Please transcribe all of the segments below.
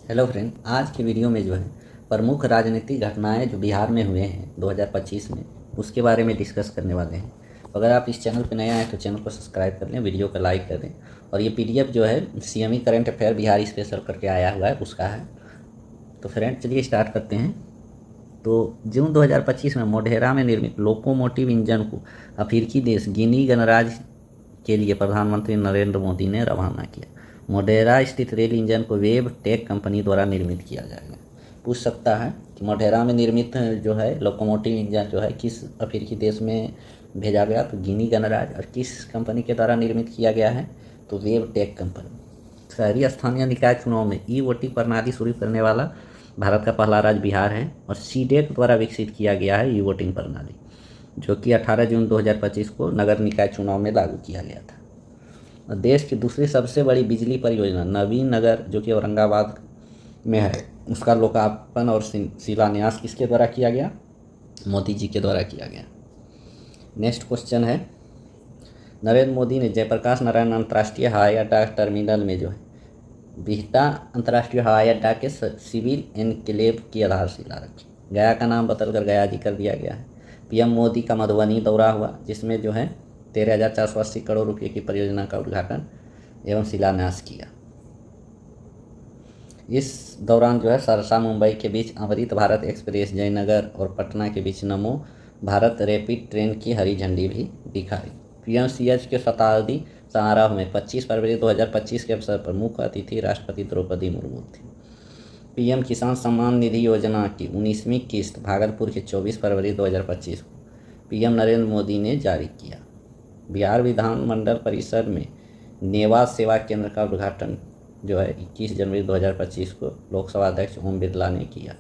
Hello friend, आज की video में जो है प्रमुख राजनीतिक घटनाएं जो बिहार में हुए हैं 2025 में उसके बारे में डिस्कस करने वाले हैं। अगर आप इस चैनल पर नए आए तो चैनल को सब्सक्राइब कर लें, वीडियो को लाइक कर दें। और ये पीडीएफ जो है CME current affair Bihar special करके आया हुआ है, उसका है। तो फ्रेंड चलिए स्टार्ट करते हैं। तो जून 2025 में मोढेरा में निर्मित लोकोमोटिव इंजन को अफ्रीकी देश गिनी गणराज्य के लिए प्रधानमंत्री नरेंद्र मोदी ने रवाना किया। मोढेरा स्थित रेल इंजन को वेब टेक कंपनी द्वारा निर्मित किया जाएगा। पूछ सकता है कि मोढेरा में निर्मित जो है लोकोमोटिव इंजन जो है किस अफ्रीकी देश में भेजा गया, तो गिनी गणराज्य। और किस कंपनी के द्वारा निर्मित किया गया है, तो वेब टेक कंपनी। शहरी स्थानीय निकाय चुनाव में ई वोटिंग प्रणाली शुरू करने वाला भारत का पहला राज्य बिहार है और सीडेक द्वारा विकसित किया गया है ई वोटिंग प्रणाली, जो कि 18 जून 2025 को नगर निकाय चुनाव में लागू किया गया था। और देश की दूसरी सबसे बड़ी बिजली परियोजना नवीन नगर, जो कि औरंगाबाद में है, उसका लोकार्पण और शिलान्यास किसके द्वारा किया गया? मोदी जी के द्वारा किया गया। नेक्स्ट क्वेश्चन है, नरेंद्र मोदी ने जयप्रकाश नारायण अंतर्राष्ट्रीय हवाई अड्डा टर्मिनल में जो है बिहटा अंतर्राष्ट्रीय हवाई अड्डा के सिविल एनक्लेव की आधारशिला रखी। गया का नाम बदलकर गया जी कर दिया गया है। पीएम मोदी का मधुबनी दौरा हुआ, जिसमें जो है 13,480 करोड़ रुपये की परियोजना का उद्घाटन एवं शिलान्यास किया। इस दौरान जो है सरसा मुंबई के बीच अमृत भारत एक्सप्रेस, जयनगर और पटना के बीच नमो भारत रैपिड ट्रेन की हरी झंडी भी दिखाई। पीएमसीएच के शताब्दी समारोह में 25 फरवरी 2025 के अवसर पर मुख्य अतिथि राष्ट्रपति द्रौपदी मुर्मू थी। पीएम किसान सम्मान निधि योजना की 19वीं किस्त भागलपुर के 24 फरवरी 2025 को पीएम नरेंद्र मोदी ने जारी किया। बिहार विधानमंडल परिसर में नेवा सेवा केंद्र का उद्घाटन जो है 21 जनवरी 2025 को लोकसभा अध्यक्ष ओम बिरला ने किया।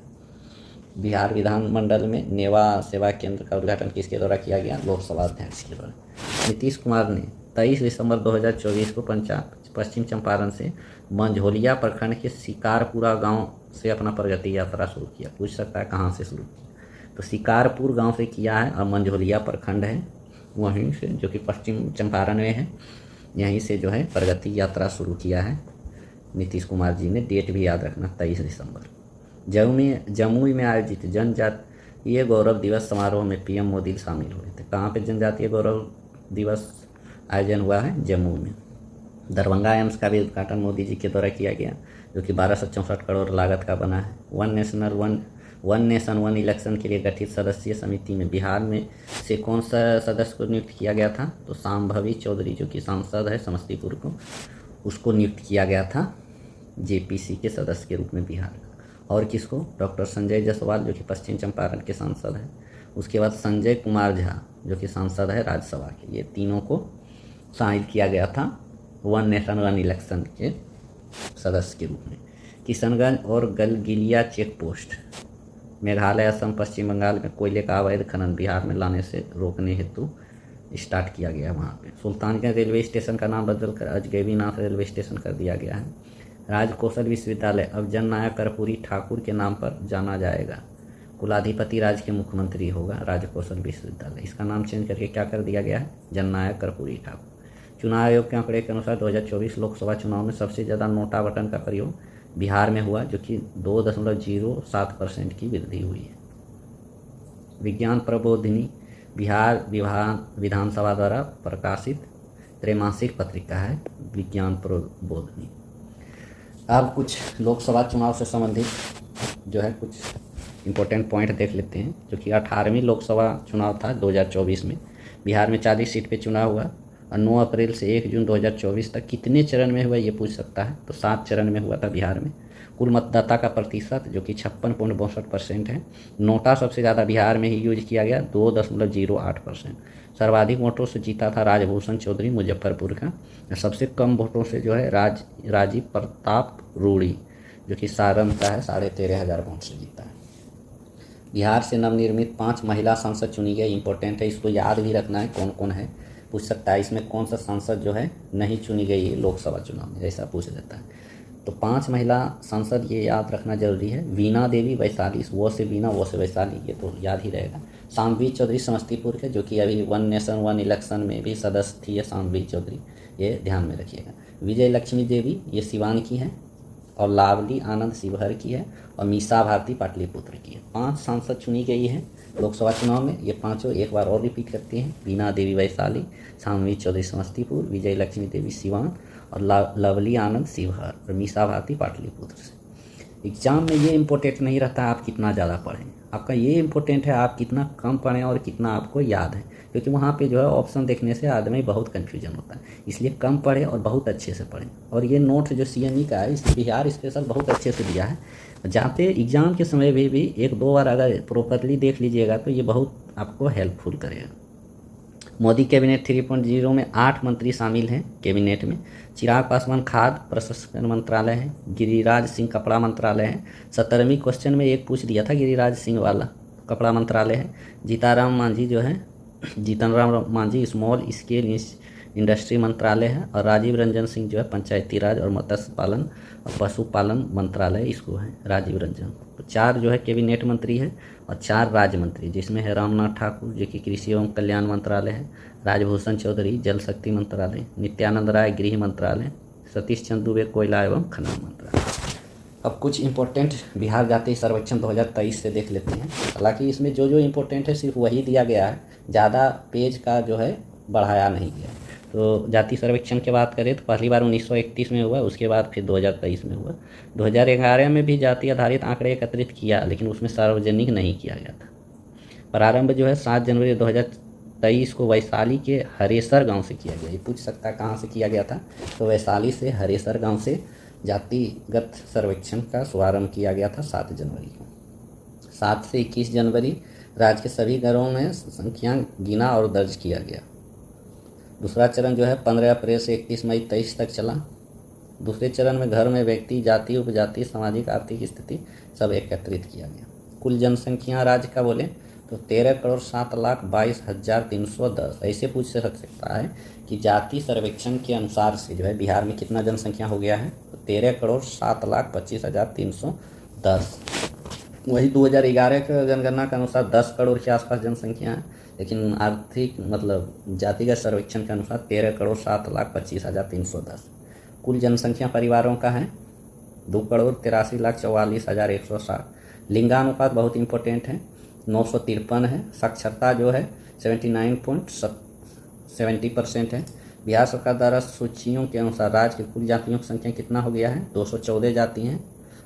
बिहार विधानमंडल में नेवा सेवा केंद्र का उद्घाटन किसके द्वारा किया गया? लोकसभा अध्यक्ष के द्वारा। नीतीश कुमार ने 23 दिसंबर 2024 को पश्चिम चंपारण से मंझोलिया प्रखंड के शिकारपुरा गांव से अपना प्रगति यात्रा शुरू किया। पूछ सकता है कहाँ से शुरू किया, तो शिकारपुर गांव से किया है और मंझोलिया प्रखंड है वहीं से, जो कि पश्चिम चंपारण में है, यहीं से जो है प्रगति यात्रा शुरू किया है नीतीश कुमार जी ने। डेट भी याद रखना, 23 दिसंबर। जमुई में आयोजित जनजातीय गौरव दिवस समारोह में पीएम मोदी शामिल हुए थे। कहाँ पे जनजातीय गौरव दिवस आयोजन हुआ है? जम्मू में। दरभंगा एम्स का भी उद्घाटन मोदी जी के द्वारा किया गया, जो कि 1264 करोड़ लागत का बना है। वन नेशन वन इलेक्शन के लिए गठित सदस्यीय समिति में बिहार में से कौन सा सदस्य को नियुक्त किया गया था? तो शांभवी चौधरी, जो कि सांसद है समस्तीपुर को, उसको नियुक्त किया गया था जेपीसी के सदस्य के रूप में बिहार का। और किसको? डॉक्टर संजय जायसवाल, जो कि पश्चिम चंपारण के सांसद हैं। उसके बाद संजय कुमार झा, जो कि सांसद है राज्यसभा के। ये तीनों को शामिल किया गया था वन नेशन वन इलेक्शन के सदस्य के रूप में। किशनगंज और गलगिलिया चेक पोस्ट मेघालय, असम, पश्चिम बंगाल में कोयले का अवैध खनन बिहार में लाने से रोकने हेतु स्टार्ट किया गया वहाँ पे। सुल्तानगंज रेलवे स्टेशन का नाम बदलकर अजगैबीनाथ रेलवे स्टेशन कर दिया गया है। राजकौशल विश्वविद्यालय अब जननायक कर्पूरी ठाकुर के नाम पर जाना जाएगा। कुलाधिपति राज्य के मुख्यमंत्री होगा राजकौशल विश्वविद्यालय। इसका नाम चेंज करके क्या कर दिया गया है? जननायक कर्पूरी ठाकुर। चुनाव आयोग के आंकड़े के अनुसार 2024 लोकसभा चुनाव में सबसे ज़्यादा नोटा बटन का प्रयोग बिहार में हुआ, जो कि 2.07% की वृद्धि हुई है। विज्ञान प्रबोधिनी बिहार विधानसभा द्वारा प्रकाशित त्रैमासिक पत्रिका है विज्ञान प्रबोधिनी। अब कुछ लोकसभा चुनाव से संबंधित जो है कुछ इम्पोर्टेंट पॉइंट देख लेते हैं, जो कि 18वीं लोकसभा चुनाव था 2024 में। बिहार में 40 सीट पे चुनाव हुआ और 9 अप्रैल से 1 जून 2024 तक कितने चरण में हुआ ये पूछ सकता है, तो 7 चरण में हुआ था बिहार में। कुल मतदाता का प्रतिशत जो कि 56.62% है। नोटा सबसे ज़्यादा बिहार में ही यूज किया गया, 2.08%। सर्वाधिक वोटों से जीता था राजभूषण चौधरी मुजफ्फरपुर का। सबसे कम वोटों से जो है राजीव प्रताप रूड़ी, जो कि सारण का है, 13,500 वोट से जीता है। बिहार से नवनिर्मित 5 महिला सांसद चुनी गई। इंपॉर्टेंट है, इसको याद भी रखना है कौन कौन है, पूछ सकता है। इसमें कौन सा सांसद जो है नहीं चुनी गई है लोकसभा चुनाव में, ऐसा पूछ देता है। तो 5 महिला सांसद ये याद रखना जरूरी है। वीणा देवी वैशाली, वो से वीणा वो से वैशाली, ये तो याद ही रहेगा। शांभवी चौधरी समस्तीपुर के, जो कि अभी वन नेशन वन इलेक्शन में भी सदस्य थी, शांभवी चौधरी, ये ध्यान में रखिएगा। विजय लक्ष्मी देवी, ये सिवान की है। और लावली आनंद शिवहर की है और मीसा भारती पाटलिपुत्र की है। 5 सांसद चुनी गई है लोकसभा चुनाव में। ये पांचों एक बार और रिपीट करती हैं, बीना देवी वैशाली, शामवी चौधरी समस्तीपुर, विजय लक्ष्मी देवी सिवान और लवली आनंद शिवहर और मीसा भारती पाटलिपुत्र से। एग्ज़ाम में ये इम्पोर्टेंट नहीं रहता आप कितना ज़्यादा पढ़ें, आपका ये इम्पोर्टेंट है आप कितना कम पढ़ें और कितना आपको याद है, क्योंकि वहाँ पे जो है ऑप्शन देखने से आदमी बहुत कन्फ्यूजन होता है। इसलिए कम पढ़ें और बहुत अच्छे से पढ़ें। और ये नोट जो CME का है, इस बिहार स्पेशल बहुत अच्छे से दिया है। जहाँ पे एग्ज़ाम के समय भी 1-2 बार अगर प्रॉपरली देख लीजिएगा तो ये बहुत आपको हेल्पफुल करेगा। मोदी कैबिनेट 3.0 में 8 मंत्री शामिल हैं कैबिनेट में। चिराग पासवान खाद्य प्रसंस्करण मंत्रालय है, गिरिराज सिंह कपड़ा मंत्रालय है। 17वीं क्वेश्चन में एक पूछ दिया था, गिरिराज सिंह वाला कपड़ा मंत्रालय है। Jitan Ram Manjhi small scale industry मंत्रालय है और राजीव रंजन सिंह जो है पंचायती राज और मत्स्य पालन और पशुपालन मंत्रालय इसको है राजीव रंजन। तो 4 जो है कैबिनेट मंत्री है और 4 राज्य मंत्री, जिसमें है रामनाथ ठाकुर जो कि कृषि एवं कल्याण मंत्रालय है, राजभूषण चौधरी जल शक्ति मंत्रालय, नित्यानंद राय गृह मंत्रालय, सतीश चंद्र दुबे कोयला एवं खनन मंत्रालय। अब कुछ इम्पोर्टेंट बिहार जाति सर्वेक्षण 2023 से देख लेते हैं। हालांकि इसमें जो जो इम्पोर्टेंट है सिर्फ वही दिया गया है, ज़्यादा पेज का जो है बढ़ाया नहीं गया। तो जाति सर्वेक्षण की बात करें तो पहली बार 1931 में हुआ, उसके बाद फिर 2023 में हुआ। 2011 में भी जाति आधारित आंकड़े एकत्रित किया, लेकिन उसमें सार्वजनिक नहीं किया गया था। प्रारंभ जो है 7 जनवरी 2023 को वैशाली के हरेसर गांव से किया गया। ये पूछ सकता है कहाँ से किया गया था, तो वैशाली से हरेसर गांव से जातिगत सर्वेक्षण का शुभारंभ किया गया था 7 जनवरी को। 7 से 21 जनवरी राज्य के सभी घरों में संख्या गिना और दर्ज किया गया। दूसरा चरण जो है 15 अप्रैल से 31 मई 23 तक चला। दूसरे चरण में घर में व्यक्ति, जाति, उपजाति, सामाजिक आर्थिक स्थिति सब एकत्रित किया गया। कुल जनसंख्या राज्य का बोले तो 13,07,22,310। ऐसे पूछ सकता है कि जाति सर्वेक्षण के अनुसार से जो है बिहार में कितना जनसंख्या हो गया है, तो 13,07,25,310। वही 2011 के जनगणना के अनुसार 10 करोड़ के आसपास जनसंख्या है, लेकिन आर्थिक मतलब जातिगत सर्वेक्षण के अनुसार 13,07,25,310। कुल जनसंख्या परिवारों का है 2,83,44,160। लिंगानुपात बहुत इंपॉर्टेंट है, 953 है। साक्षरता जो है 79.70% है। बिहार सरकार द्वारा सूचियों के अनुसार राज्य की कुल जातियों की संख्या कितना हो गया है, 214 जाति हैं।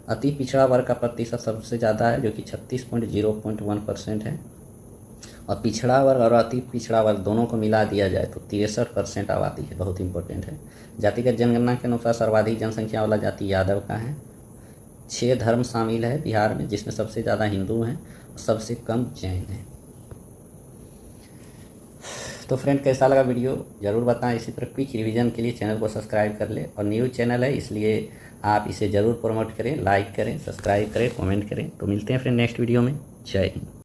अति पिछड़ा वर्ग का प्रतिशत सबसे ज़्यादा है जो कि 36.01% है। और पिछड़ा वर्ग और अति पिछड़ा वर्ग दोनों को मिला दिया जाए तो 63% आबादी है, बहुत इंपॉर्टेंट है। जातिगत जनगणना के अनुसार सर्वाधिक जनसंख्या वाला जाति यादव का है। 6 धर्म शामिल है बिहार में, जिसमें सबसे ज़्यादा हिंदू हैं और सबसे कम जैन हैं। तो फ्रेंड कैसा लगा वीडियो ज़रूर बताएं। इसी तरह क्विक रिवीजन के लिए चैनल को सब्सक्राइब कर ले, और न्यू चैनल है इसलिए आप इसे ज़रूर प्रमोट करें, लाइक करें, सब्सक्राइब करें, कमेंट करें। तो मिलते हैं फ्रेंड नेक्स्ट वीडियो में। जय हिंद।